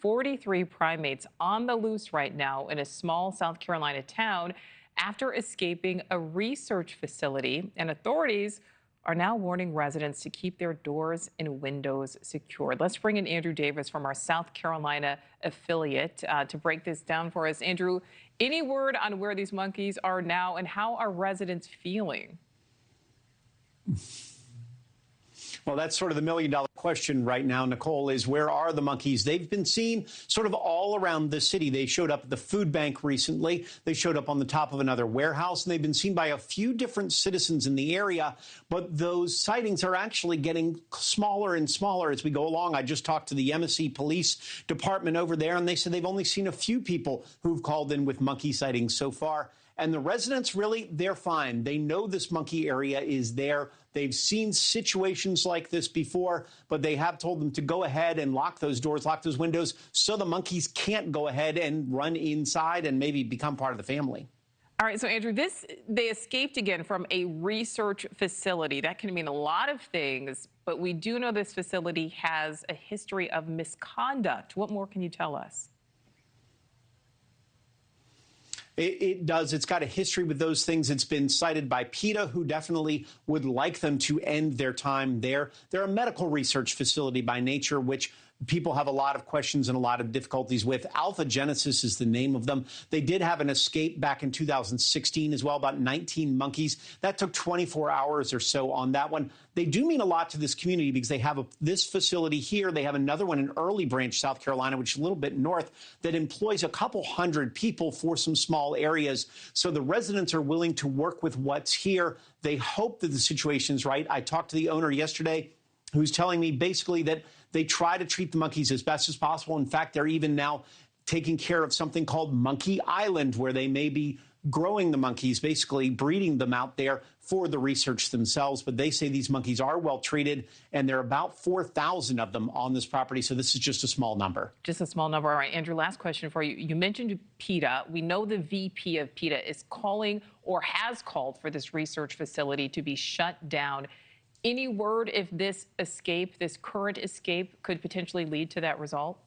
43 primates on the loose right now in a small South Carolina town after escaping a research facility, and authorities are now warning residents to keep their doors and windows secured. Let's bring in Andrew Davis from our South Carolina affiliate to break this down for us. Andrew, any word on where these monkeys are now and how are residents feeling? Well, that's sort of the million-dollar question right now, Nichole, is where are the monkeys? They've been seen sort of all around the city. They showed up at the food bank recently. They showed up on the top of another warehouse, and they've been seen by a few different citizens in the area. But those sightings are actually getting smaller and smaller as we go along. I just talked to the Embassy Police Department over there, and they said they've only seen a few people who've called in with monkey sightings so far. And the residents, really, they're fine. They know this monkey area is there. They've seen situations like this before, but they have told them to go ahead and lock those doors, lock those windows, so the monkeys can't go ahead and run inside and maybe become part of the family. All right, so Andrew, they escaped again from a research facility. That can mean a lot of things, but we do know this facility has a history of misconduct. What more can you tell us? It does. It's got a history with those things. It's been cited by PETA, who definitely would like them to end their time there. They're a medical research facility by nature, which people have a lot of questions and a lot of difficulties with. Alpha Genesis is the name of them. They did have an escape back in 2016 as well, about 19 monkeys. That took 24 hours or so on that one. They do mean a lot to this community because they have this facility here. They have another one in Early Branch, South Carolina, which is a little bit north, that employs a couple hundred people for some small areas. So the residents are willing to work with what's here. They hope that the situation's right. I talked to the owner yesterday, who's telling me basically that they try to treat the monkeys as best as possible. In fact, they're even now taking care of something called Monkey Island, where they may be growing the monkeys, basically breeding them out there for the research themselves. But they say these monkeys are well treated, and there are about 4,000 of them on this property. So this is just a small number. Just a small number. All right, Andrew, last question for you. You mentioned PETA. We know the VP of PETA is calling or has called for this research facility to be shut down. Any word if this escape, this current escape, could potentially lead to that result?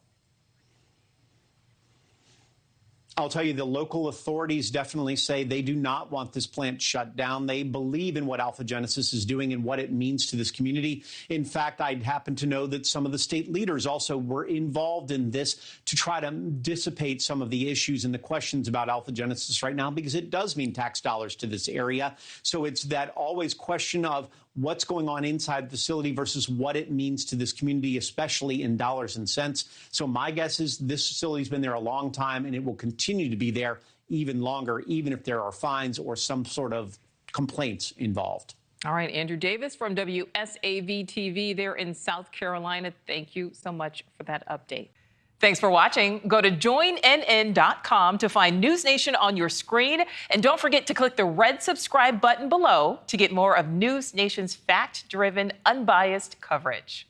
I'll tell you, the local authorities definitely say they do not want this plant shut down. They believe in what Alpha Genesis is doing and what it means to this community. In fact, I happen to know that some of the state leaders also were involved in this to try to dissipate some of the issues and the questions about Alpha Genesis right now, because it does mean tax dollars to this area. So it's that always question of what's going on inside the facility versus what it means to this community, especially in dollars and cents. So my guess is this facility's been there a long time, and it will continue to be there even longer, even if there are fines or some sort of complaints involved. All right, Andrew Davis from WSAV-TV there in South Carolina. Thank you so much for that update. Thanks for watching. Go to joinnn.com to find NewsNation on your screen. And don't forget to click the red subscribe button below to get more of NewsNation's fact-driven, unbiased coverage.